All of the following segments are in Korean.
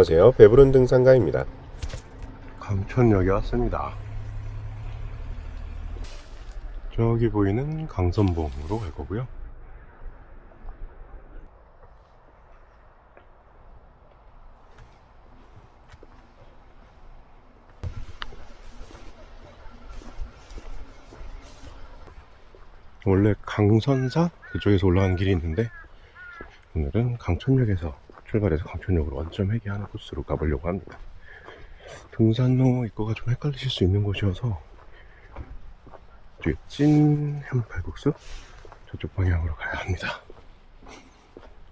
안녕하세요. 배부른 등산가입니다. 강촌역에 왔습니다. 저기 보이는 강선봉으로 갈 거고요. 원래 강선사 그쪽에서 올라가는 길이 있는데 오늘은 강촌역에서 출발해서 강촌역으로 원점 회귀하는 코스로 가보려고 합니다. 등산로 입구가 좀 헷갈리실 수 있는 곳이어서 뒤에 찐 해물칼국수 저쪽 방향으로 가야 합니다.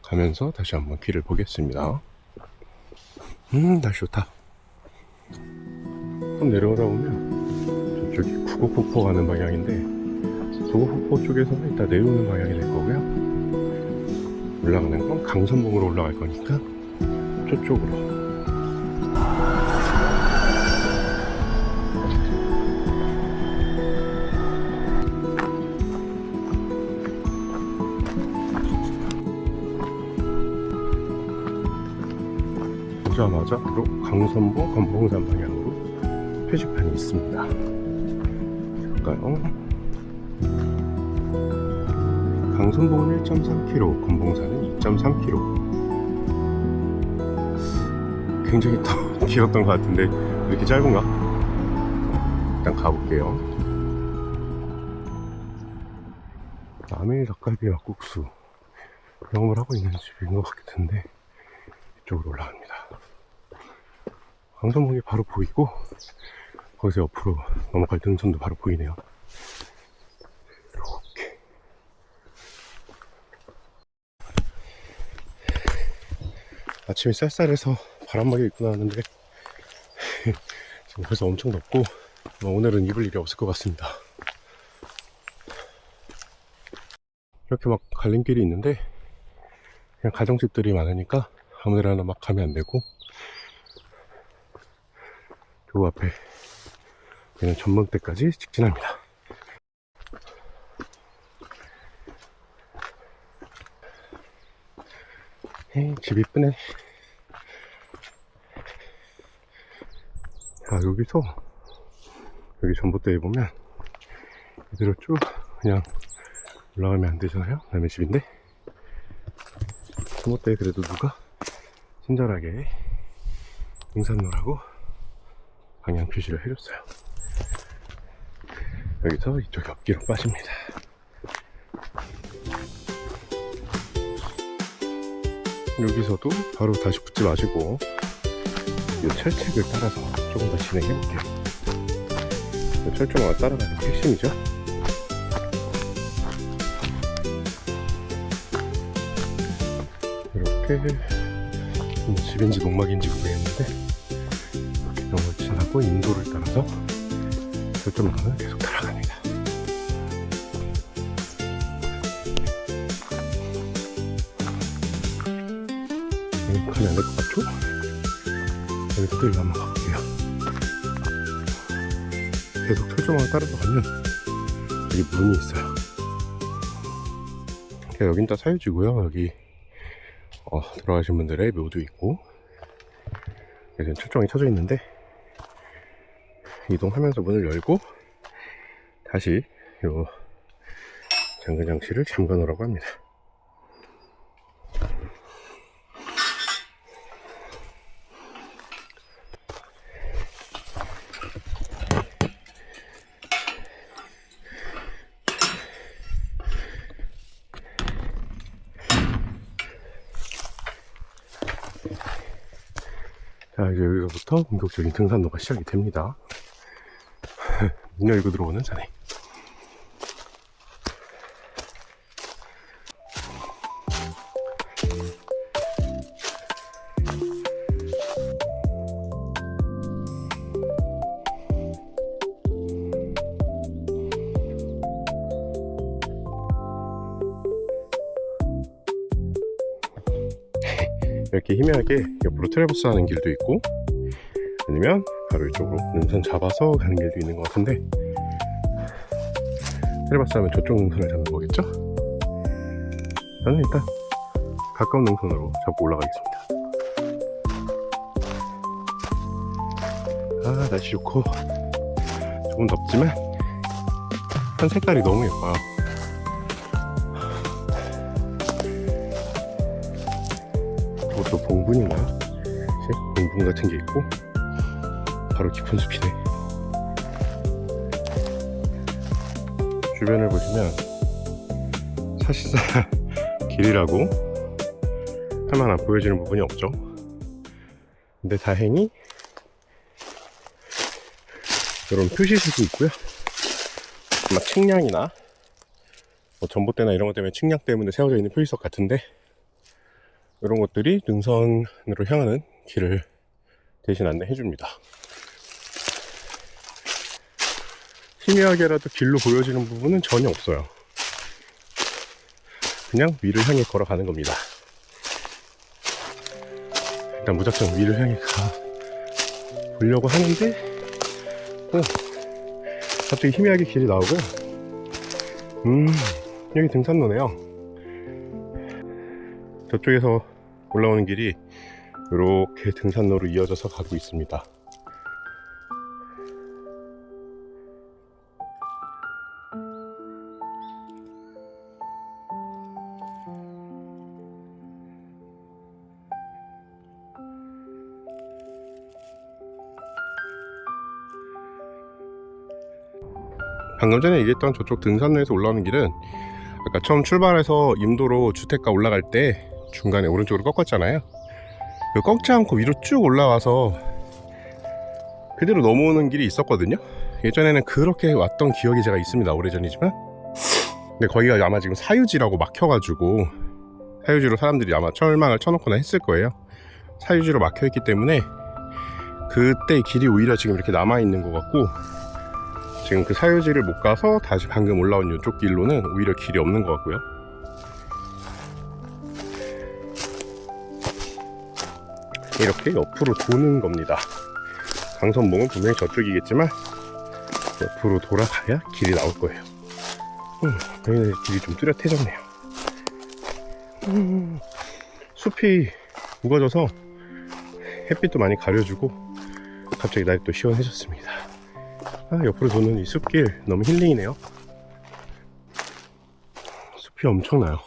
가면서 다시 한번 길을 보겠습니다. 날씨 좋다. 좀 내려오다 보면 저쪽이 구곡폭포 가는 방향인데 구곡폭포 쪽에서는 이따 내려오는 방향이 될 거고요. 올라가는 건 강선봉으로 올라갈 거니까 저쪽으로. 오자마자 바로 강선봉 건봉산 방향으로 표지판이 있습니다. 볼까요? 강선봉은 1.3km, 건봉산은 2.3km. 굉장히 더 길었던 것 같은데 이렇게 짧은가? 일단 가볼게요. 라멘 닭갈비 막국수 영업을 하고 있는 집인 것 같은데 이쪽으로 올라갑니다. 강선봉이 바로 보이고 거기서 옆으로 넘어갈 등선도 바로 보이네요. 이렇게 아침이 쌀쌀해서 바람막이 입고 나왔는데 지금 벌써 엄청 덥고 오늘은 입을 일이 없을 것 같습니다. 이렇게 막 갈림길이 있는데 그냥 가정집들이 많으니까 아무데나 막 가면 안 되고 요 앞에 있는 전망대까지 직진합니다. 집 이쁘네. 자, 여기서 여기 전봇대에 보면 이대로 쭉 그냥 올라가면 안 되잖아요. 남의 집인데 전봇대에 그래도 누가 친절하게 등산로라고 방향 표시를 해줬어요. 여기서 이쪽 옆길로 빠집니다. 여기서도 바로 다시 붙지 마시고 이 철책을 따라서 조금 더 진행해 볼게요. 이 철조망을 따라가는 게 핵심이죠. 이렇게 집인지 농막인지 모르겠는데 이렇게 병을 지나고 인도를 따라서 철조망을 계속 따라갑니다. 가면 안 될 것 같죠? 여기서 또 일로 한번 가볼게요. 계속 철조망을 따라서 가면 여기 문이 있어요. 여긴 다 사유지고요. 여기 들어가신 분들의 묘도 있고 여기는 철조망이 쳐져 있는데 이동하면서 문을 열고 다시 요 잠금 장치를 잠가 놓으라고 합니다. 자, 이제 여기서부터 본격적인 등산로가 시작이 됩니다. 문 열고 들어오는 자네. 이렇게 희미하게 옆으로 트래버스 하는 길도 있고 아니면 바로 이쪽으로 능선 잡아서 가는 길도 있는 것 같은데 트래버스 하면 저쪽 능선을 잡는 거겠죠? 저는 일단 가까운 능선으로 잡고 올라가겠습니다. 아, 날씨 좋고 조금 덥지만 산 색깔이 너무 예뻐요. 이것도 봉분인가요? 봉분 같은 게 있고 바로 깊은 숲이네. 주변을 보시면 사실상 길이라고 할 만한 보여지는 부분이 없죠. 근데 다행히 이런 표시색이 있고요. 아마 측량이나 뭐 전봇대나 이런 것 때문에 측량 때문에 세워져 있는 표시석 같은데, 이런 것들이 능선으로 향하는 길을 대신 안내해 줍니다. 희미하게라도 길로 보여지는 부분은 전혀 없어요. 그냥 위를 향해 걸어가는 겁니다. 일단 무작정 위를 향해 가 보려고 하는데 갑자기 희미하게 길이 나오고요. 여기 등산로네요. 저쪽에서 올라오는 길이 이렇게 등산로로 이어져서 가고 있습니다. 방금 전에 얘기했던 저쪽 등산로에서 올라오는 길은 아까 처음 출발해서 임도로 주택가 올라갈 때 중간에 오른쪽으로 꺾었잖아요. 그 꺾지 않고 위로 쭉 올라와서 그대로 넘어오는 길이 있었거든요. 예전에는 그렇게 왔던 기억이 제가 있습니다. 오래전이지만. 근데 거기가 아마 지금 사유지라고 막혀가지고, 사유지로 사람들이 아마 철망을 쳐놓거나 했을 거예요. 사유지로 막혀있기 때문에 그때 길이 오히려 지금 이렇게 남아있는 것 같고, 지금 그 사유지를 못 가서 다시 방금 올라온 이쪽 길로는 오히려 길이 없는 것 같고요. 이렇게 옆으로 도는 겁니다. 강선봉은 분명히 저쪽이겠지만 옆으로 돌아가야 길이 나올 거예요. 여기는 길이 좀 뚜렷해졌네요. 숲이 우거져서 햇빛도 많이 가려주고 갑자기 날이 또 시원해졌습니다. 옆으로 도는 이 숲길 너무 힐링이네요. 숲이 엄청나요.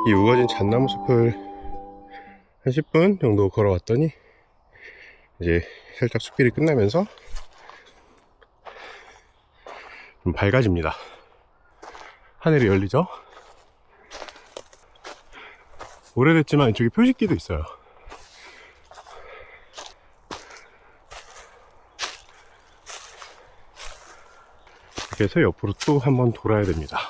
이 우거진 잣나무 숲을 한 10분 정도 걸어왔더니 이제 살짝 숲길이 끝나면서 좀 밝아집니다. 하늘이 열리죠. 오래됐지만 이쪽에 표식기도 있어요. 그래서 옆으로 또 한번 돌아야 됩니다.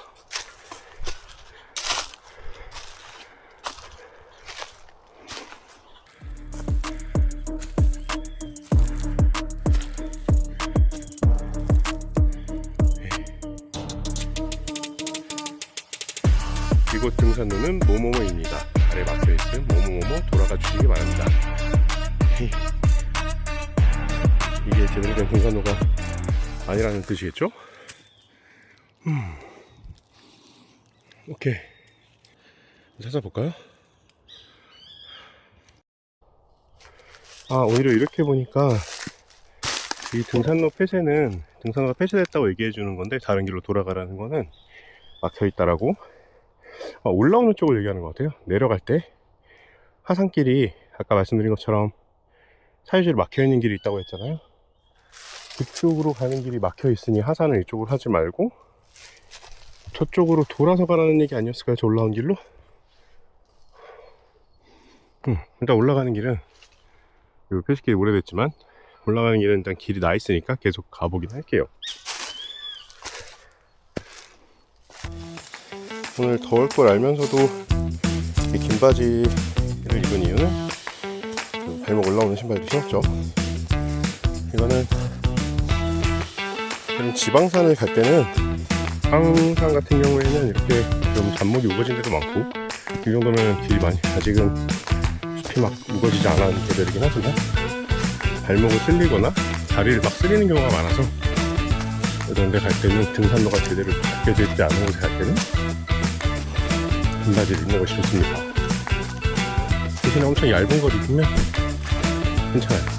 이곳 등산로는 뭐뭐뭐입니다. 아래 막혀있음 뭐뭐뭐뭐 돌아가 주시기 바랍니다. 이게 제대로 된 등산로가 아니라는 뜻이겠죠? 오케이, 찾아볼까요? 오히려 이렇게 보니까 이 등산로 폐쇄는 등산로가 폐쇄됐다고 얘기해 주는 건데, 다른 길로 돌아가라는 거는 막혀있다라고 올라오는 쪽을 얘기하는 것 같아요. 내려갈 때 하산길이 아까 말씀드린 것처럼 사유지로 막혀있는 길이 있다고 했잖아요. 그쪽으로 가는 길이 막혀있으니 하산을 이쪽으로 하지 말고 저쪽으로 돌아서 가라는 얘기 아니었을까요? 저 올라온 길로? 일단 올라가는 길은, 이 표식길이 오래됐지만 올라가는 길은 일단 길이 나 있으니까 계속 가보긴 할게요. 오늘 더울 걸 알면서도 이 긴 바지를 입은 이유는 발목 올라오는 신발도 신었죠. 이거는 그럼 지방산을 갈 때는 황산 같은 경우에는 이렇게 좀 잔목이 우거진 데도 많고, 이 정도면 길이 많이 아직은 숲이 막 우거지지 않은 계절이긴 하지만 발목을 쓸리거나 다리를 막 쓰리는 경우가 많아서 이런 데 갈 때는 등산로가 제대로 닦여져 있지 않은 곳에 갈 때는 긴 바지를 입는 것이 좋습니다. 대신에 엄청 얇은 걸 입으면 괜찮아요.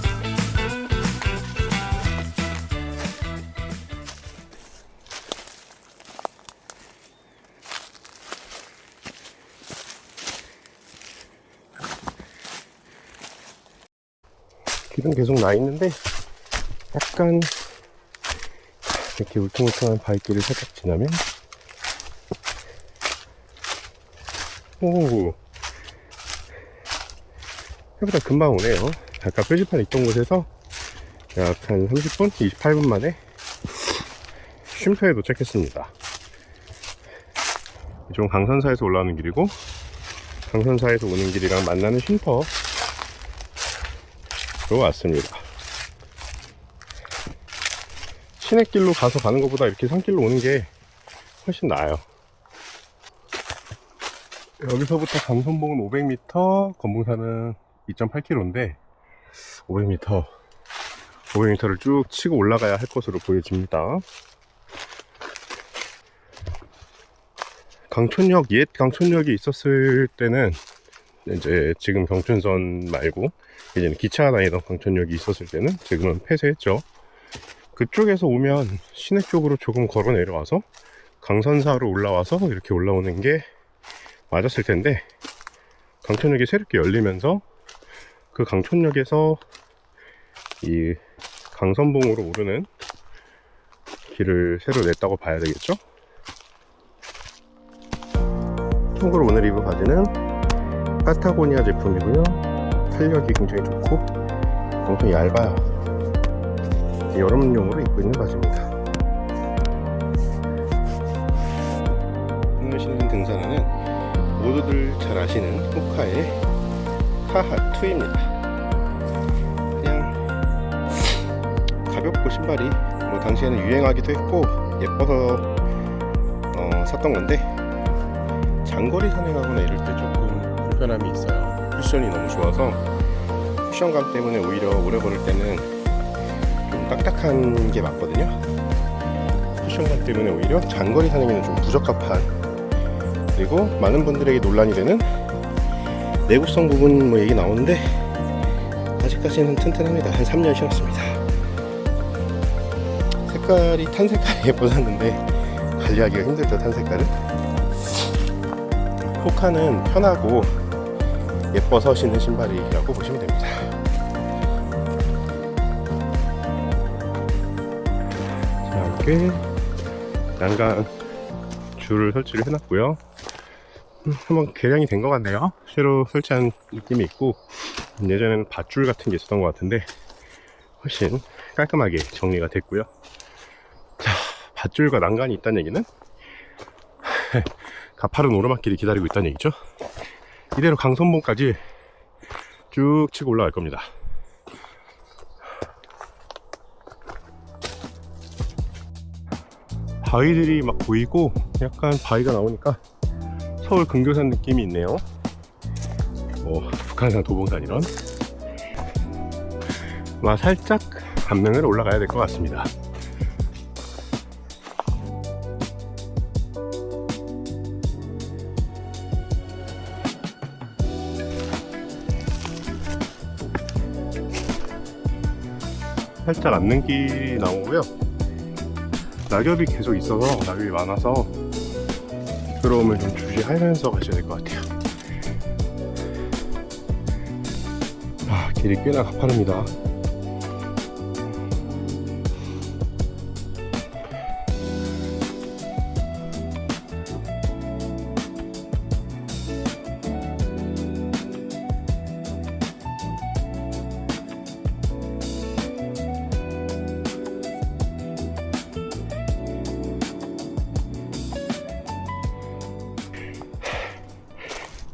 길은 계속 나 있는데 약간 이렇게 울퉁불퉁한 바위길을 살짝 지나면 오, 생각보다 금방 오네요. 아까 표지판 있던 곳에서 약 한 30분? 28분 만에 쉼터에 도착했습니다. 이쪽은 강선사에서 올라오는 길이고, 강선사에서 오는 길이랑 만나는 쉼터로 왔습니다. 시내길로 가서 가는 것보다 이렇게 산길로 오는 게 훨씬 나아요. 여기서부터 강선봉은 500m, 검봉산은 2.8km인데 500m를 쭉 치고 올라가야 할 것으로 보여집니다. 강촌역, 옛 강촌역이 있었을 때는 이제 지금 경춘선 말고 이제는 기차가 다니던 강촌역이 있었을 때는 지금은 폐쇄했죠. 그쪽에서 오면 시내 쪽으로 조금 걸어 내려와서 강선사로 올라와서 이렇게 올라오는 게 맞았을 텐데, 강촌역이 새롭게 열리면서 그 강촌역에서 이 강선봉으로 오르는 길을 새로 냈다고 봐야 되겠죠. 참고로 오늘 입은 바지는 파타고니아 제품이고요. 탄력이 굉장히 좋고 엄청 얇아요. 여름용으로 입고 있는 바지입니다. 오늘 신는 등산화는 모두들 잘 아시는 호카의 카하2입니다. 그냥 가볍고 신발이 뭐 당시에는 유행하기도 했고 예뻐서 샀던 건데, 장거리 산행하거나 이럴 때 조금 불편함이 있어요. 쿠션이 너무 좋아서 쿠션감 때문에 오히려 오래 걸을 때는 좀 딱딱한 게 맞거든요. 쿠션감 때문에 오히려 장거리 산행에는 좀 부적합한, 그리고 많은 분들에게 논란이 되는 내구성 부분 뭐 얘기 나오는데 아직까지는 튼튼합니다. 한 3년 신었습니다. 색깔이 탄 색깔이 예뻐졌는데 관리하기가 힘들죠. 탄 색깔은. 호카는 편하고 예뻐서 신는 신발이라고 보시면 됩니다. 자, 이렇게 난간 줄을 설치를 해놨고요. 한번 개량이 된 것 같네요. 새로 설치한 느낌이 있고, 예전에는 밧줄 같은 게 있었던 것 같은데 훨씬 깔끔하게 정리가 됐고요. 자, 밧줄과 난간이 있다는 얘기는 가파른 오르막길이 기다리고 있다는 얘기죠. 이대로 강선봉까지 쭉 치고 올라갈 겁니다. 바위들이 막 보이고 약간 바위가 나오니까 서울 근교산 느낌이 있네요. 북한산, 도봉산 이런. 살짝 감면을 올라가야 될 것 같습니다. 살짝 앉는 길이 나오고요. 낙엽이 계속 있어서, 낙엽이 많아서 미끄러움을 좀 주시하면서 가셔야 될 것 같아요. 길이 꽤나 가파릅니다.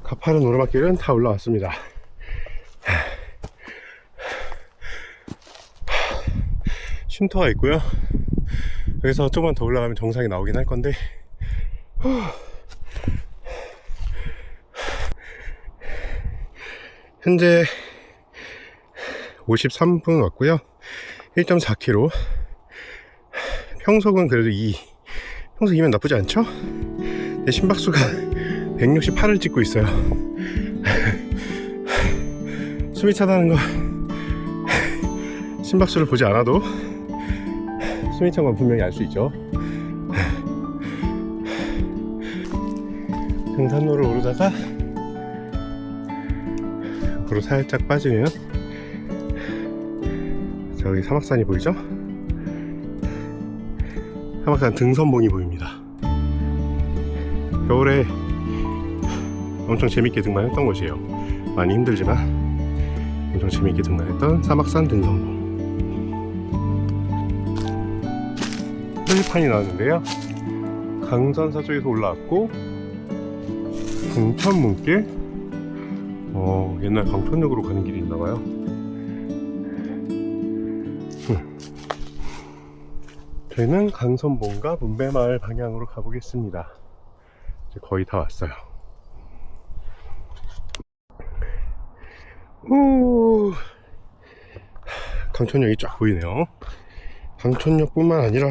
가파른 오르막길은 다 올라왔습니다. 쉼터가 있고요. 여기서 조금만 더 올라가면 정상이 나오긴 할 건데, 현재 53분 왔고요. 1.4km. 평속은 그래도 2. 평속 2면 나쁘지 않죠? 내 심박수가 168을 찍고 있어요. 숨이 차다는 거 심박수를 보지 않아도 숨이 찬 건 분명히 알 수 있죠. 등산로를 오르다가 앞으로 살짝 빠지면 저기 사막산이 보이죠? 사막산 등선봉이 보입니다. 겨울에 엄청 재밌게 등반했던 곳이에요. 많이 힘들지만 엄청 재밌게 등반했던 사막산 등선봉. 표지판이 나왔는데요. 강산사 쪽에서 올라왔고 동천문길, 옛날 강천역으로 가는 길이 있나봐요. 저희는 강선봉과 문배마을 방향으로 가보겠습니다. 이제 거의 다 왔어요. 오, 강천역이 쫙 보이네요. 강천역 뿐만 아니라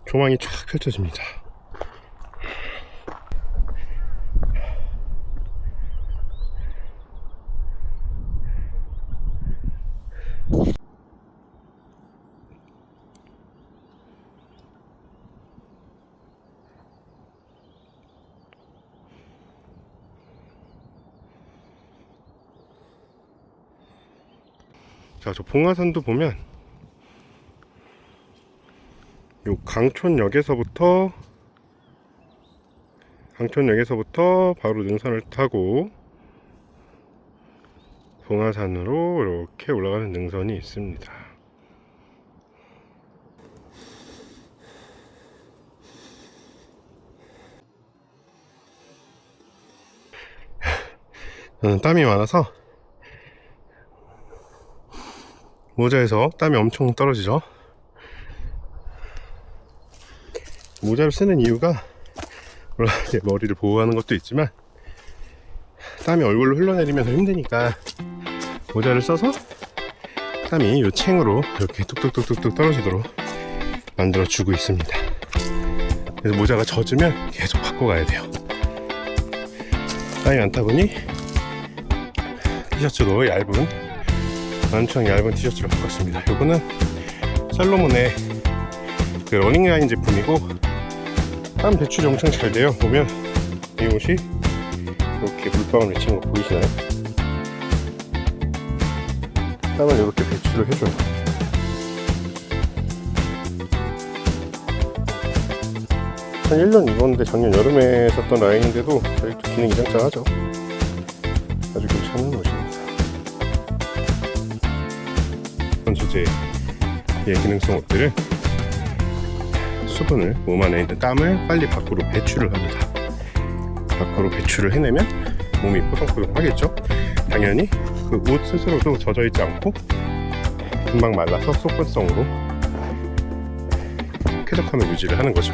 조망이 쫙 펼쳐집니다. 자, 저 봉화산도 보면 요 강촌역에서부터 바로 능선을 타고 봉화산으로 이렇게 올라가는 능선이 있습니다. 저는 땀이 많아서 모자에서 땀이 엄청 떨어지죠. 모자를 쓰는 이유가 물론 내 머리를 보호하는 것도 있지만 땀이 얼굴로 흘러내리면서 힘드니까 모자를 써서 땀이 이 챙으로 이렇게 뚝뚝뚝뚝 떨어지도록 만들어 주고 있습니다. 그래서 모자가 젖으면 계속 바꿔가야 돼요. 땀이 많다 보니 티셔츠도 엄청 얇은 티셔츠로 바꿨습니다. 요거는 살로몬의 그 러닝라인 제품이고 땀 배출이 엄청 잘 돼요. 보면 이 옷이 이렇게 물방울 맺히는 거 보이시나요? 땀을 이렇게 배출을 해줘요. 한 1년 입었는데 작년 여름에 샀던 라인인데도 아직도 기능이 짱짱하죠. 아주 괜찮은 옷입니다. 이런 소재의 기능성 옷들은 수분을, 몸 안에 있는 땀을 빨리 밖으로 배출을 합니다. 밖으로 배출을 해내면 몸이 뽀송뽀송하겠죠. 당연히 그 옷 스스로도 젖어있지 않고 금방 말라서 속건성으로 쾌적함을 유지를 하는 거죠.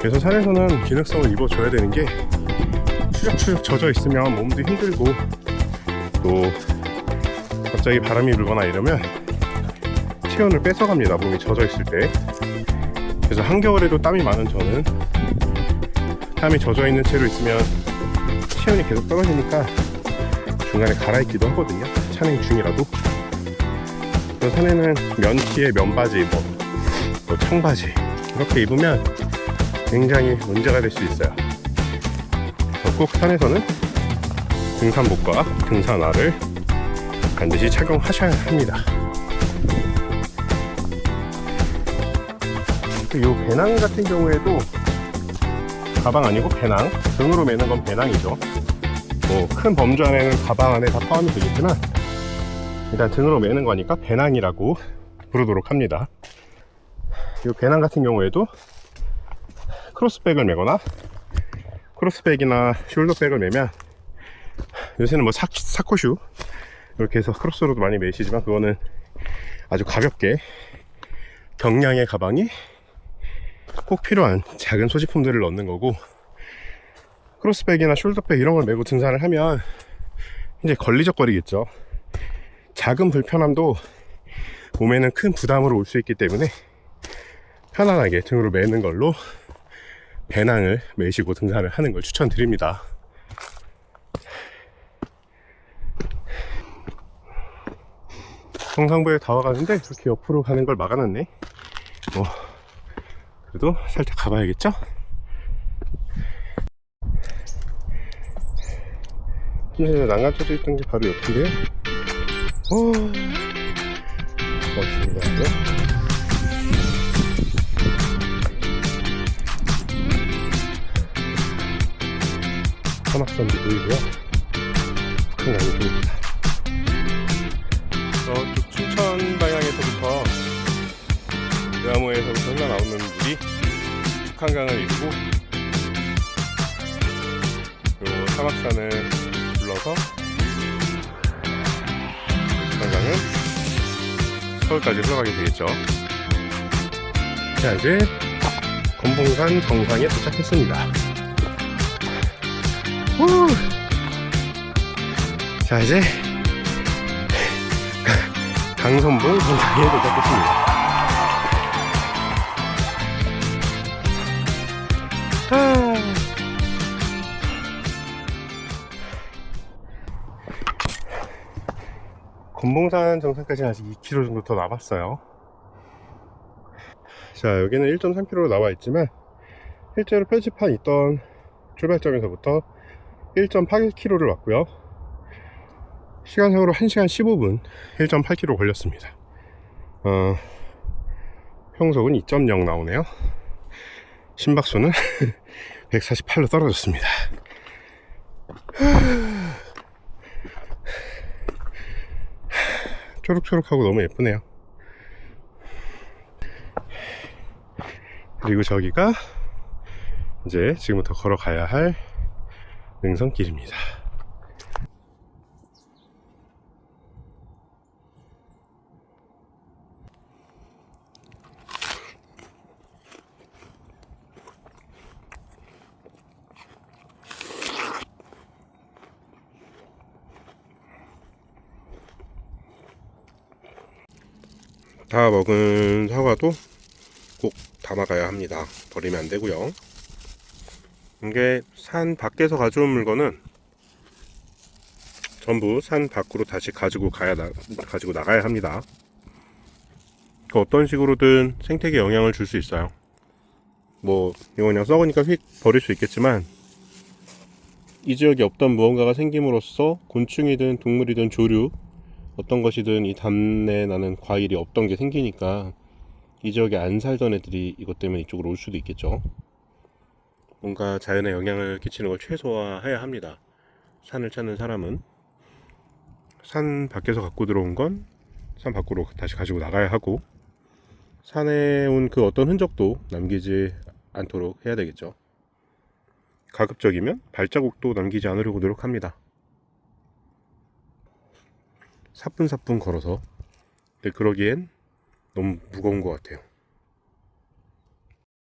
그래서 산에서는 기능성을 입어줘야 되는 게 추적추적 젖어 있으면 몸도 힘들고 또 갑자기 바람이 불거나 이러면 체온을 뺏어갑니다. 몸이 젖어 있을 때. 그래서 한겨울에도 땀이 많은 저는 땀이 젖어 있는 채로 있으면 체온이 계속 떨어지니까 중간에 갈아입기도 하거든요. 산행 중이라도. 그래서 산에는 면티에 면바지, 뭐 청바지 이렇게 입으면 굉장히 문제가 될 수 있어요. 꼭 산에서는 등산복과 등산화를 반드시 착용하셔야 합니다. 이 배낭 같은 경우에도 가방 아니고 배낭, 등으로 매는 건 배낭이죠. 뭐 큰 범주 안에는 가방 안에 다 포함이 되겠지만 일단 등으로 매는 거니까 배낭이라고 부르도록 합니다. 이 배낭 같은 경우에도 크로스백을 매거나 크로스백이나 숄더백을 매면, 요새는 뭐 사코슈 이렇게 해서 크로스로도 많이 매시지만 그거는 아주 가볍게 경량의 가방이 꼭 필요한 작은 소지품들을 넣는 거고, 크로스백이나 숄더백 이런 걸 메고 등산을 하면 이제 걸리적거리겠죠. 작은 불편함도 몸에는 큰 부담으로 올 수 있기 때문에 편안하게 등으로 매는 걸로 배낭을 매시고 등산을 하는 걸 추천드립니다. 정상부에 다 와가는데 이렇게 옆으로 가는 걸 막아놨네. 그래도 살짝 가봐야겠죠? 이제 난간 쳐져 있던 게 바로 옆인데요. 멋있습니다. 사막산도 보이고요. 북한강이 보입니다. 저쪽 춘천 방향에서부터, 외화모에서부터 흘러나오는 물이 북한강을 이루고, 그리고 사막산을 불러서 북한강은 서울까지 흘러가게 되겠죠. 자, 이제 건봉산 정상에 도착했습니다. 자, 이제 강선봉 정상에 도착했습니다. 건봉산 정상까지는 아직 2km 정도 더 남았어요. 자, 여기는 1.3km로 나와 있지만 실제로 표지판 있던 출발점에서부터 1.81km를 왔고요. 시간상으로 1시간 15분 1.8km 걸렸습니다. 평속은 2.0 나오네요. 심박수는 148로 떨어졌습니다. 초록초록하고 너무 예쁘네요. 그리고 저기가 이제 지금부터 걸어가야 할 능선길입니다. 다 먹은 사과도 꼭 담아가야 합니다. 버리면 안 되고요. 이게 산 밖에서 가져온 물건은 전부 산 밖으로 다시 가지고 나가야 합니다. 어떤 식으로든 생태계에 영향을 줄 수 있어요. 이거 그냥 썩으니까 휙 버릴 수 있겠지만, 이 지역에 없던 무언가가 생김으로써 곤충이든 동물이든 조류, 어떤 것이든 이 담내 나는 과일이 없던 게 생기니까 이 지역에 안 살던 애들이 이것 때문에 이쪽으로 올 수도 있겠죠. 뭔가 자연에 영향을 끼치는 걸 최소화해야 합니다. 산을 찾는 사람은 산 밖에서 갖고 들어온 건 산 밖으로 다시 가지고 나가야 하고, 산에 온 그 어떤 흔적도 남기지 않도록 해야 되겠죠. 가급적이면 발자국도 남기지 않으려고 노력합니다. 사뿐사뿐 걸어서. 근데 그러기엔 너무 무거운 것 같아요.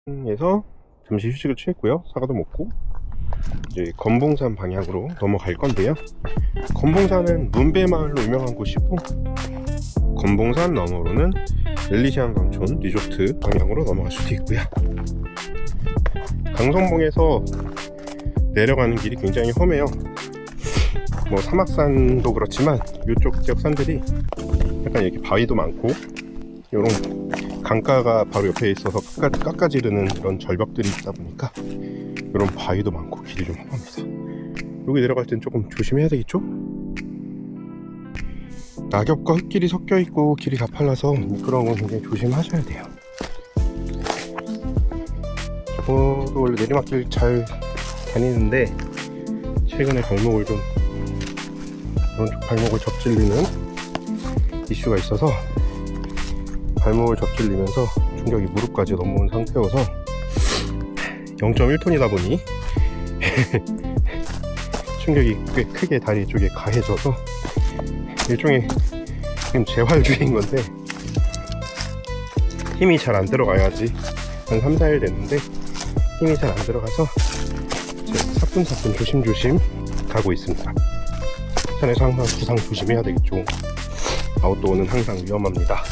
그래서 잠시 휴식을 취했고요. 사과도 먹고 이제 건봉산 방향으로 넘어갈 건데요. 건봉산은 문배마을로 유명한 곳이고, 건봉산 너머로는 엘리시안 강촌 리조트 방향으로 넘어갈 수도 있고요. 강선봉에서 내려가는 길이 굉장히 험해요. 사막산도 그렇지만 이쪽 지역 산들이 약간 이렇게 바위도 많고, 이런 강가가 바로 옆에 있어서 깎아지르는 이런 절벽들이 있다 보니까 이런 바위도 많고 길이 좀 험합니다. 여기 내려갈 땐 조금 조심해야 되겠죠? 낙엽과 흙길이 섞여 있고 길이 가팔라서 미끄러운 건 굉장히 조심하셔야 돼요. 저도 원래 내리막길 잘 다니는데 최근에 발목을 좀, 오른쪽 발목을 접질리는 이슈가 있어서 발목을 접질리면서 충격이 무릎까지 넘어온 상태여서 0.1톤이다 보니 충격이 꽤 크게 다리 쪽에 가해져서 일종의 지금 재활주의인 건데, 힘이 잘 안 들어가야지. 한 3, 4일 됐는데 힘이 잘 안 들어가서 사뿐사뿐 조심조심 가고 있습니다. 산에서 항상 부상 조심해야 되겠죠. 아웃도어는 항상 위험합니다.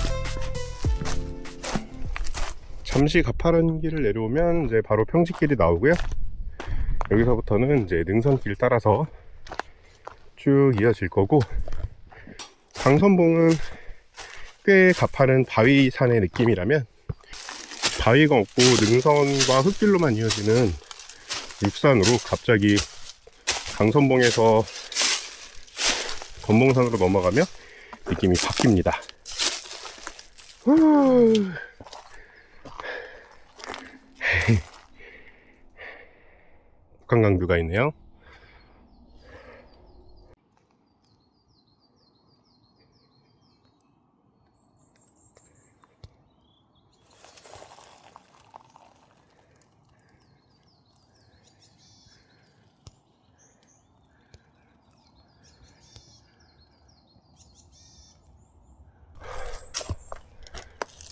잠시 가파른 길을 내려오면 이제 바로 평지길이 나오고요. 여기서부터는 이제 능선길 따라서 쭉 이어질 거고, 강선봉은 꽤 가파른 바위산의 느낌이라면 바위가 없고 능선과 흙길로만 이어지는 육산으로 갑자기 강선봉에서 건봉산으로 넘어가면 느낌이 바뀝니다. 북한강뷰가 있네요.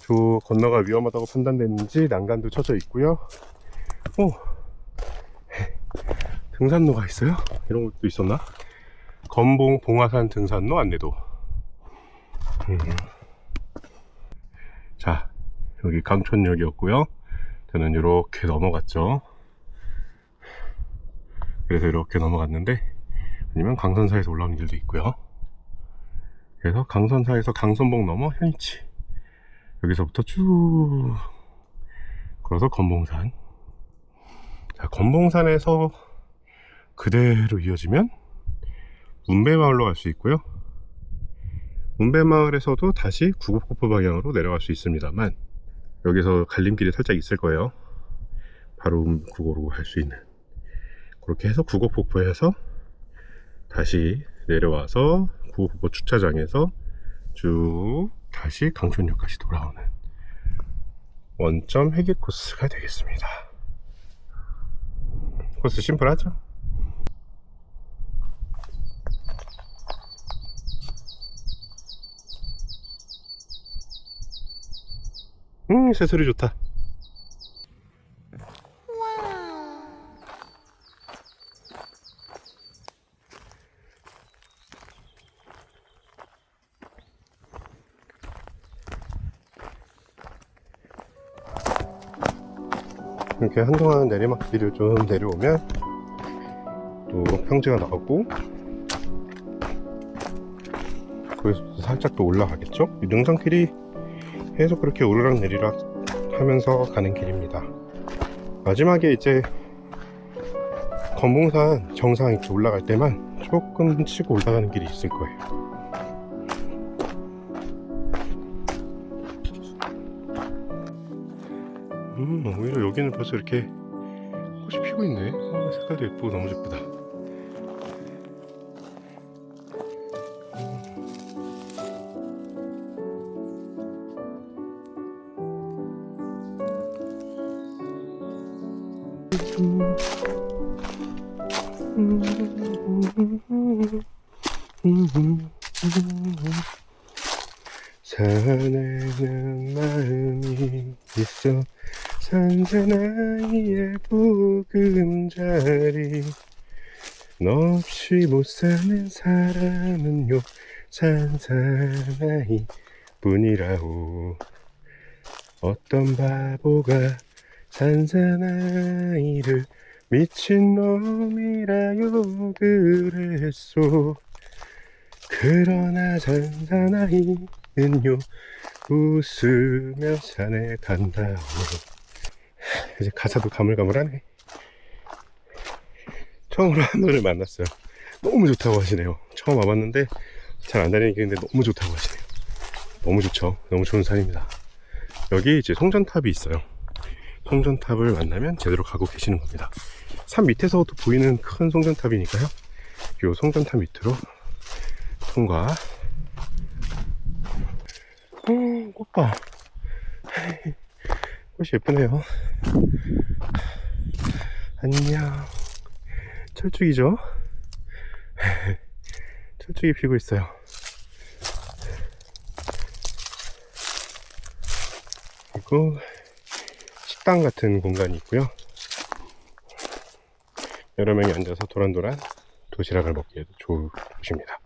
저 건너가 위험하다고 판단됐는지 난간도 쳐져 있고요. 등산로가 있어요? 이런 것도 있었나? 건봉 봉화산 등산로 안내도. 자, 여기 강촌역이었고요. 저는 이렇게 넘어갔죠. 그래서 이렇게 넘어갔는데, 아니면 강선사에서 올라오는 길도 있고요. 그래서 강선사에서 강선봉 넘어 현이치, 여기서부터 쭉 걸어서 건봉산. 자, 건봉산에서 그대로 이어지면 문배마을로 갈 수 있고요. 문배마을에서도 다시 구곡폭포 방향으로 내려갈 수 있습니다만, 여기서 갈림길이 살짝 있을 거예요. 바로 구곡으로 갈 수 있는. 그렇게 해서 구곡폭포에서 다시 내려와서 구곡폭포 주차장에서 쭉 다시 강촌역까지 돌아오는 원점 회계 코스가 되겠습니다. 코스 심플하죠? 새소리 좋다. 이렇게 한동안 내리막길을 좀 내려오면 또 평지가 나오고, 거기서 살짝 또 올라가겠죠? 이 능선길이 계속 그렇게 오르락 내리락 하면서 가는 길입니다. 마지막에 이제 건봉산 정상 이렇게 올라갈 때만 조금 치고 올라가는 길이 있을 거예요. 오히려 여기는 벌써 이렇게 꽃이 피고 있네. 색깔도 예쁘고 너무 예쁘다. 산에는 마음이 있어, 산사나이의 보금자리, 너 없이 못 사는 사람은요 산사나이 뿐이라오. 어떤 바보가 산사나이를 미친놈이라요 그랬소. 그러나 산사나이는요 웃으며 산에 간다오. 이제 가사도 가물가물하네. 처음으로 한 분을 만났어요. 너무 좋다고 하시네요. 처음 와봤는데 잘 안 다니는 길인데 너무 좋다고 하시네요. 너무 좋죠. 너무 좋은 산입니다. 여기 이제 송전탑이 있어요. 송전탑을 만나면 제대로 가고 계시는 겁니다. 산 밑에서도 보이는 큰 송전탑이니까요. 이 송전탑 밑으로 통과. 꽃봐. 꽃이 예쁘네요. 안녕. 철쭉이죠? 철쭉이 피고 있어요. 그리고 식당 같은 공간이 있고요. 여러 명이 앉아서 도란도란 도시락을 먹기에도 좋은 곳입니다.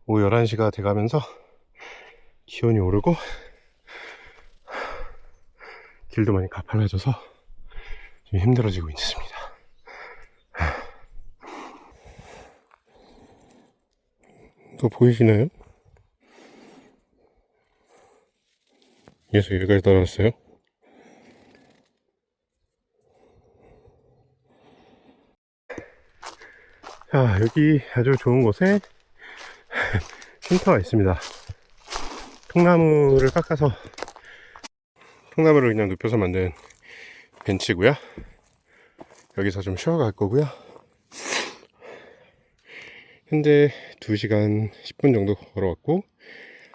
오후 11시가 돼가면서 기온이 오르고 길도 많이 가팔라져서 좀 힘들어지고 있습니다. 또 보이시나요? 계속 여기까지 떨어졌어요. 자, 여기 아주 좋은 곳에 쉼터가 있습니다. 통나무를 깎아서 통나무를 그냥 눕혀서 만든 벤치고요. 여기서 좀 쉬어갈 거고요. 현재 2시간 10분 정도 걸어왔고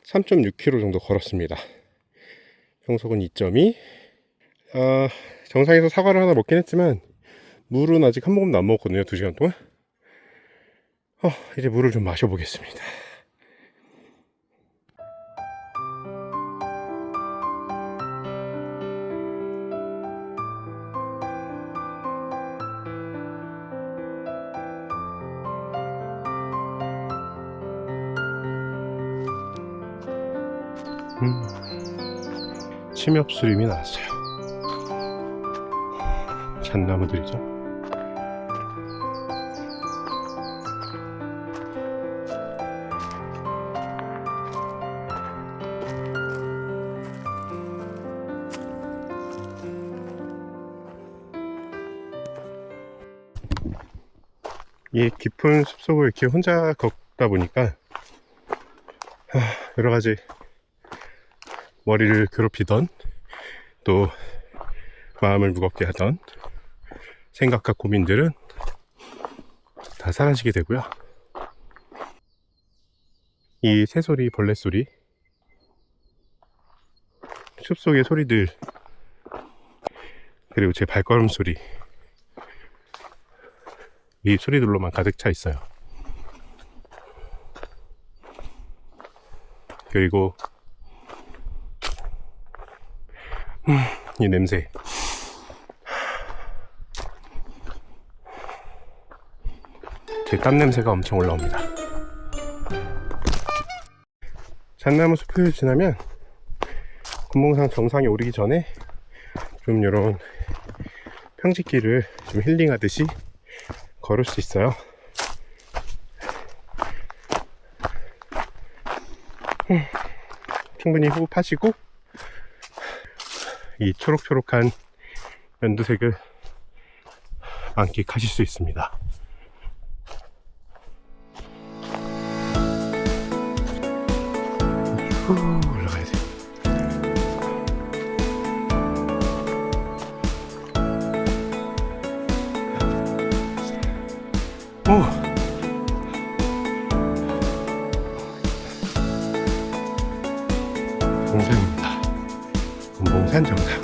3.6km 정도 걸었습니다. 평속은 2.2. 정상에서 사과를 하나 먹긴 했지만 물은 아직 한 모금도 안 먹었거든요. 2시간 동안. 이제 물을 좀 마셔보겠습니다. 침엽수림이 나왔어요. 잣나무들이죠. 이 깊은 숲속을 이렇게 혼자 걷다 보니까 여러가지 머리를 괴롭히던 또 마음을 무겁게 하던 생각과 고민들은 다 사라지게 되고요. 이 새소리, 벌레소리, 숲속의 소리들, 그리고 제 발걸음 소리, 이 소리들로만 가득 차 있어요. 그리고 이 냄새, 제 땀 냄새가 엄청 올라옵니다. 잣나무 숲을 지나면 금봉산 정상에 오르기 전에 좀 이런 평지길을 좀 힐링하듯이 걸을 수 있어요. 충분히 호흡하시고 이 초록초록한 연두색을 만끽하실 수 있습니다. 올라가야 돼. 오! 정상입니다. 금봉산 정상.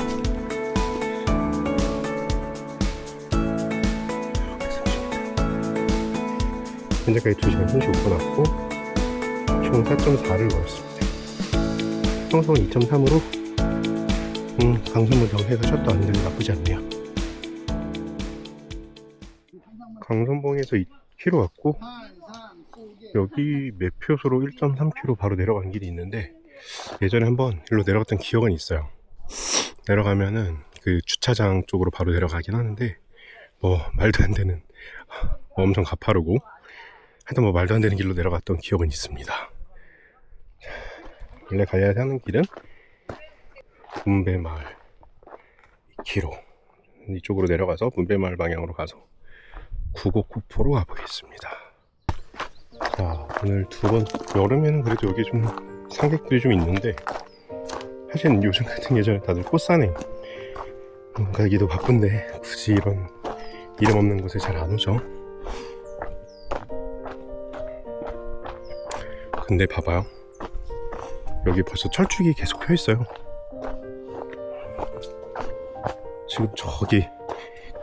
현재까지 2시간 35분 왔고 총 4.4를 걸었습니다. 평소는 2.3으로 강선무 정해가 셔도 안 되면 나쁘지 않네요. 강선봉에서 2km 왔고 여기 매표소로 1.3km 바로 내려간 길이 있는데 예전에 한번 일로 내려갔던 기억은 있어요. 내려가면은 그 주차장 쪽으로 바로 내려가긴 하는데 뭐 말도 안 되는 엄청 가파르고 하여튼 뭐 말도 안 되는 길로 내려갔던 기억은 있습니다. 원래 가야 하는 길은 문배마을 2km 이쪽으로 내려가서 문배마을 방향으로 가서 구곡구포로 가보겠습니다. 자, 오늘 두 번, 여름에는 그래도 여기 좀 상객들이 좀 있는데 사실 요즘 같은 예전에 다들 꽃산행 가기도 바쁜데 굳이 이런 이름 없는 곳에 잘 안 오죠. 근데 봐봐요, 여기 벌써 철쭉이 계속 펴 있어요. 지금 저기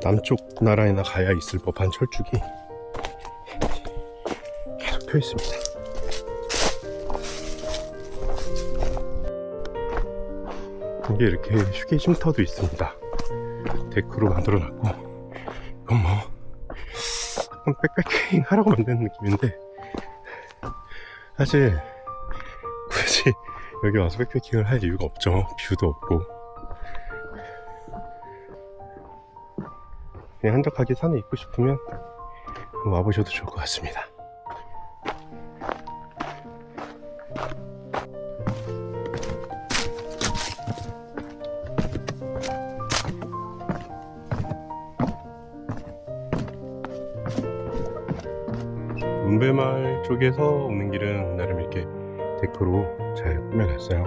남쪽 나라에나 가야 있을 법한 철쭉이 계속 펴 있습니다. 이게 이렇게 휴게 쉼터도 있습니다. 데크로 만들어 놨고, 이건 뭐 백패킹 하라고 만드는 느낌인데, 사실 굳이 여기 와서 백패킹을 할 이유가 없죠. 뷰도 없고. 그냥 한적하게 산에 있고 싶으면 와보셔도 좋을 것 같습니다. 문배마을 쪽에서 오는 길은 나름 이렇게 데크로 잘 꾸며놨어요.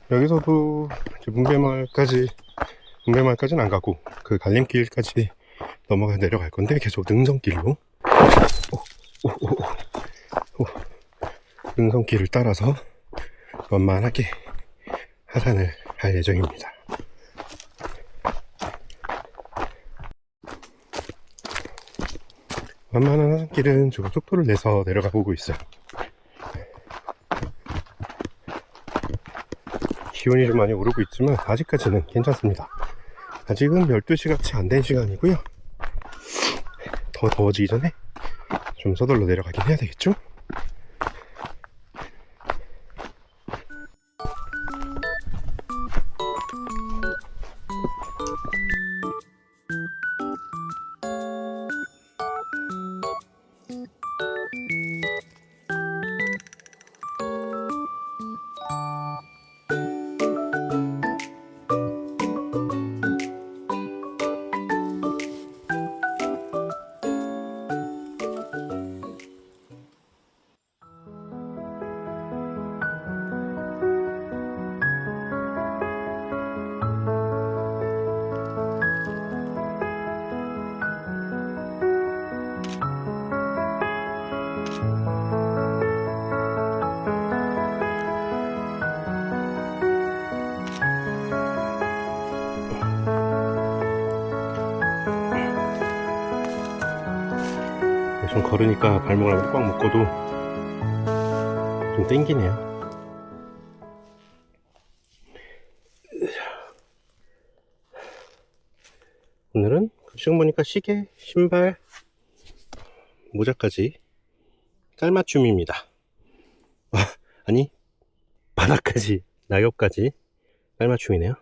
여기서도 이제 문배마을까지는 안 가고 그 갈림길까지 넘어가 내려갈 건데, 계속 능선길로 능선길을 따라서 원만하게 하산을 할 예정입니다. 완만한 하산길은 조금 속도를 내서 내려가 보고 있어요. 기온이 좀 많이 오르고 있지만 아직까지는 괜찮습니다. 아직은 12시 같이 안 된 시간이고요. 더 더워지기 전에 좀 서둘러 내려가긴 해야 되겠죠? 좀 걸으니까 발목을 아무리 꽉 묶어도 좀 땡기네요. 오늘은 지금 보니까 시계, 신발, 모자까지 깔맞춤입니다. 아니, 바닥까지, 낙엽까지 깔맞춤이네요.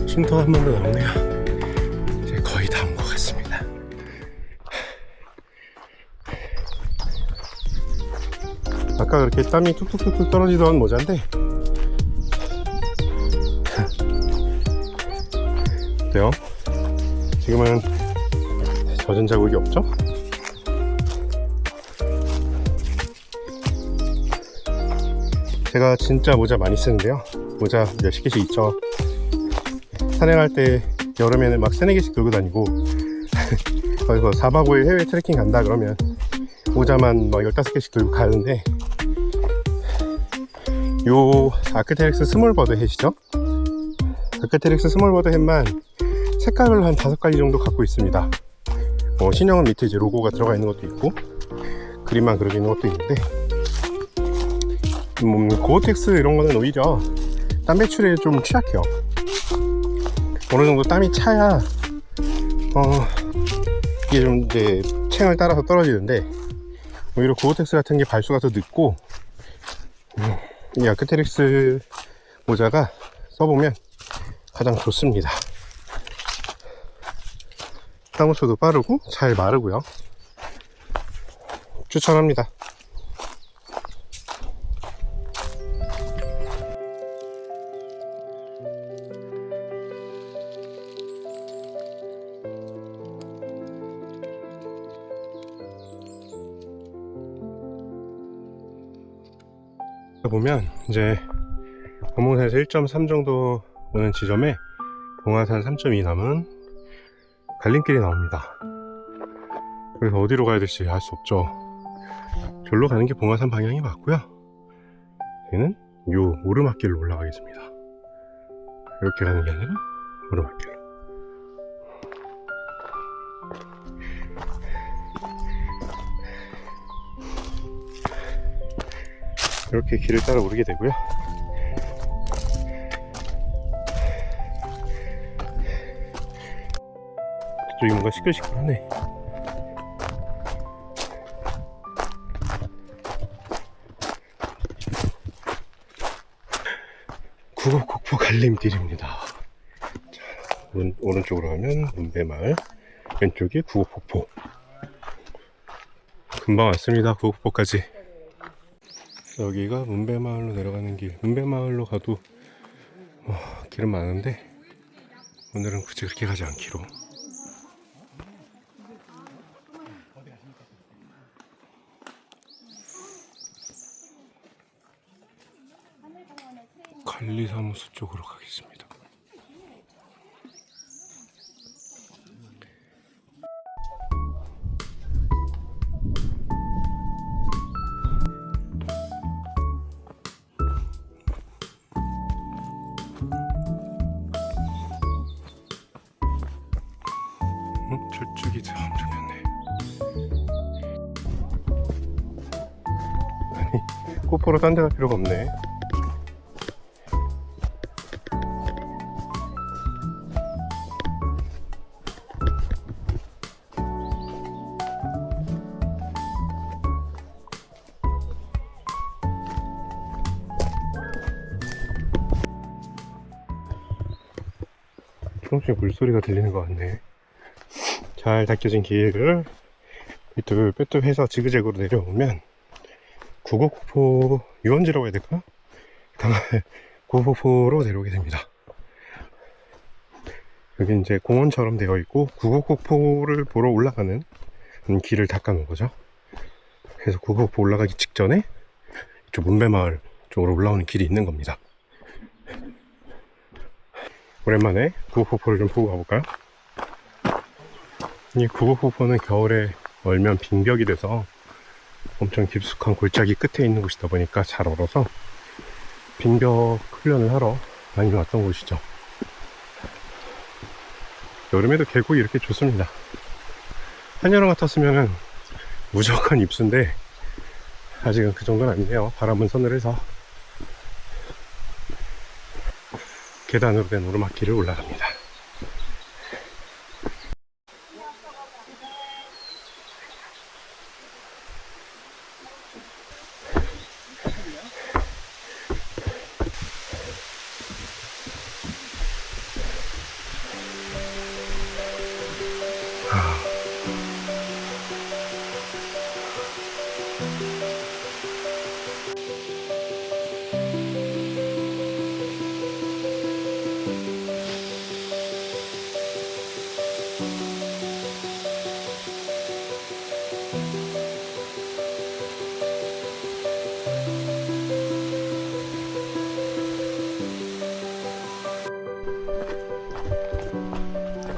쉼터 한 번 더 나오네요. 이제 거의 다 온 것 같습니다. 아까 그렇게 땀이 툭툭툭툭 떨어지던 모자인데 어때요? 지금은 젖은 자국이 없죠? 제가 진짜 모자 많이 쓰는데요. 모자 몇십 개씩 있죠. 산행할 때 여름에는 막 3-4개씩 들고 다니고 거기서 4박 5일 해외 트레킹 간다 그러면 모자만 막 15개씩 들고 가는데, 요 아크테릭스 스몰버드 햇이죠. 아크테릭스 스몰버드 햇만 색깔을 한 5가지 정도 갖고 있습니다. 신형은 밑에 이제 로고가 들어가 있는 것도 있고 그림만 그려져 있는 것도 있는데, 고어텍스 이런 거는 오히려 땀 배출에 좀 취약해요. 어느 정도 땀이 차야 이게 좀 이제 체형을 따라서 떨어지는데, 오히려 고어텍스 같은 게 발수가 더 늦고, 이 아크테릭스 모자가 써보면 가장 좋습니다. 땀 흡수도 빠르고 잘 마르고요. 추천합니다. 보면 이제 검은산에서 1.3 정도 오는 지점에 봉화산 3.2 남은 갈림길이 나옵니다. 그래서 어디로 가야 될지 알 수 없죠. 절로 가는 게 봉화산 방향이 맞고요. 저희는 요 오르막길로 올라가겠습니다. 이렇게 가는 게 아니라 오르막길로. 이렇게 길을 따라 오르게 되고요. 저기 뭔가 시끌시끌하네. 구곡폭포 갈림길입니다. 자, 오른쪽으로 가면 문배마을, 왼쪽이 구곡폭포. 금방 왔습니다. 구곡폭포까지. 여기가 문배마을로 내려가는 길. 문배마을로 가도 길은 많은데 오늘은 굳이 그렇게 가지 않기로. 관리사무소 쪽으로 가겠습니다. 저쪽이 참 좋겠네. 아니, 꼬포로 딴 데 갈 필요가 없네. 조금씩 물소리가 들리는 것 같네. 잘 닦여진 길을 밑으로 뾰족해서 지그재그로 내려오면 구곡폭포 유원지라고 해야 될까? 구곡폭포로 내려오게 됩니다. 여기 이제 공원처럼 되어 있고 구곡폭포를 보러 올라가는 길을 닦아 놓은 거죠. 그래서 구곡폭포 올라가기 직전에 이쪽 문배마을 쪽으로 올라오는 길이 있는 겁니다. 오랜만에 구곡폭포를 좀 보고 가볼까요? 이 구곡폭포는 겨울에 얼면 빙벽이 돼서 엄청 깊숙한 골짜기 끝에 있는 곳이다 보니까 잘 얼어서 빙벽 훈련을 하러 많이 왔던 곳이죠. 여름에도 계곡이 이렇게 좋습니다. 한여름 같았으면 무조건 입수인데 아직은 그 정도는 아니네요. 바람은 서늘해서. 계단으로 된 오르막길을 올라갑니다.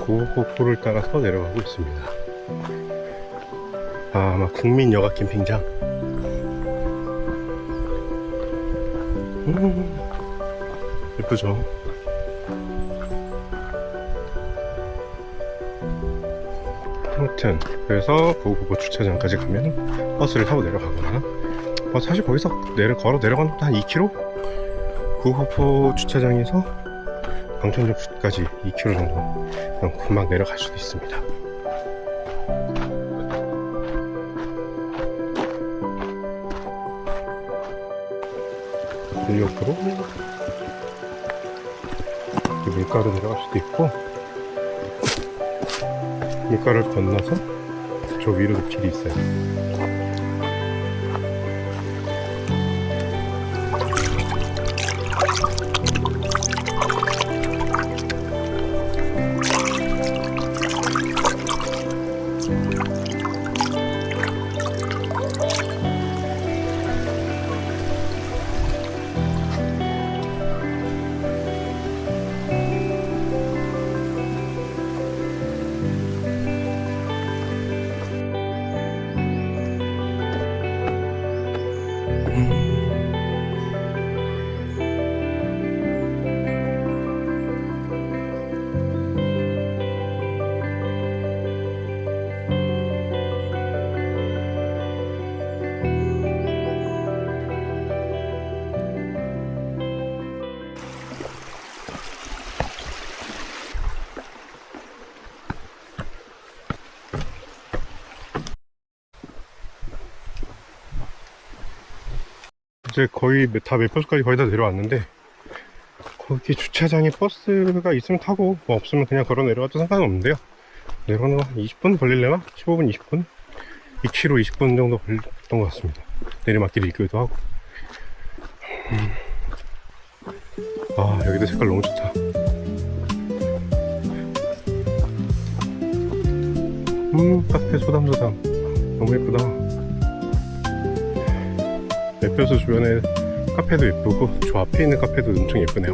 구곡폭포를 따라서 내려가고 있습니다. 아마 국민여가 캠핑장. 예쁘죠? 아무튼 그래서 구곡폭포 주차장까지 가면 버스를 타고 내려가거나 사실 거기서 걸어 내려가는 것도 한 2km? 구곡폭포 주차장에서 광천역까지 2km 정도 그냥 금방 내려갈 수도 있습니다. 전력으로 물가로 내려갈 수도 있고, 물가를 건너서 저 위로도 길이 있어요. 이제 거의 다 매표소까지 거의 다 내려왔는데, 거기 주차장에 버스가 있으면 타고 뭐 없으면 그냥 걸어 내려가도 상관없는데요. 내려가는 거 한 20분 걸릴려나? 15분 20분? 2km 20분 정도 걸렸던 것 같습니다. 내리막길이 있기도 하고. 아, 여기도 색깔 너무 좋다. 카페 소담소담 너무 예쁘다. 매표소 주변에 카페도 예쁘고 저 앞에 있는 카페도 엄청 예쁘네요.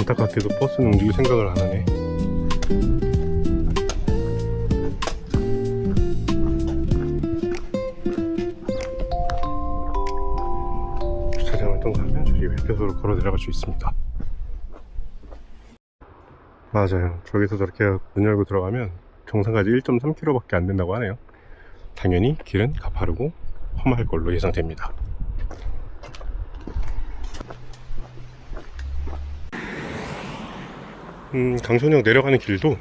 안타깝게도 버스는 움직일 생각을 안 하네. 주차장을 통과하면 저기 매표소로 걸어 내려갈 수 있습니다. 맞아요. 저기서 저렇게 문 열고 들어가면 정상까지 1.3km 밖에 안 된다고 하네요. 당연히 길은 가파르고 험할 걸로 예상됩니다. 강천역 내려가는 길도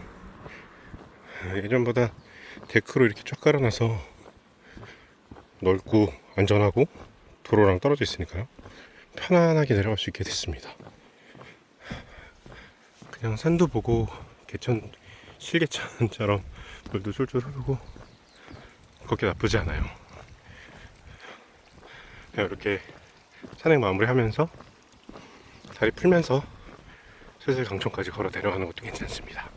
예전보다 데크로 이렇게 쫙 깔아놔서 넓고 안전하고 도로랑 떨어져 있으니까요, 편안하게 내려갈 수 있게 됐습니다. 그냥 산도 보고 실개천처럼 물도 쫄쫄 흐르고 그렇게 나쁘지 않아요. 그냥 이렇게 산행 마무리하면서 다리 풀면서 슬슬 강천까지 걸어 내려가는 것도 괜찮습니다.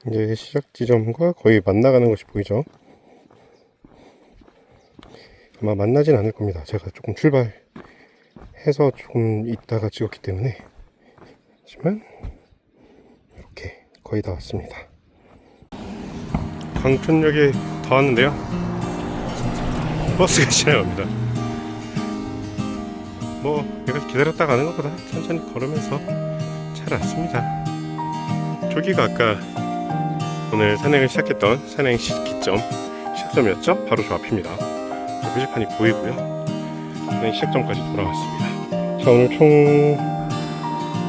이제 시작 지점과 거의 만나가는 것이 보이죠? 아마 만나진 않을 겁니다. 제가 조금 출발해서 조금 있다가 찍었기 때문에. 하지만 이렇게 거의 다 왔습니다. 강천역에 다 왔는데요, 버스가 지나갑니다. 뭐 이렇게 기다렸다 가는 것보다 천천히 걸으면서 잘 왔습니다. 저기가 아까 오늘 산행을 시작했던 산행 시작점이었죠? 바로 저 앞입니다. 표지판이 보이고요. 산행 시작점까지 돌아왔습니다. 자, 오늘 총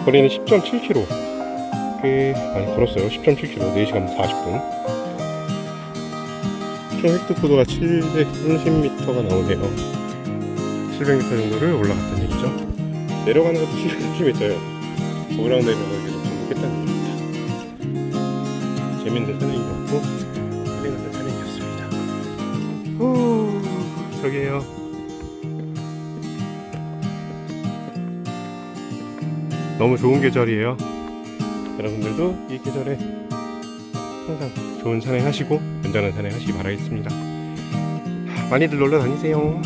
거리는 10.7km, 꽤 많이 걸었어요. 10.7km, 4시간 40분. 총 획득고도가 730m가 나오네요. 700m 정도를 올라갔다는 얘기죠. 내려가는 것도 730m예요. 오르락 내리락을 계속 반복했다는 얘기입니다. 재밌는 산행이었고 힐링하는 산행이었습니다. 후, 저기에요. 너무 좋은 계절이에요. 여러분들도 이 계절에 항상 좋은 산행 하시고 안전한 산행 하시기 바라겠습니다. 많이들 놀러 다니세요.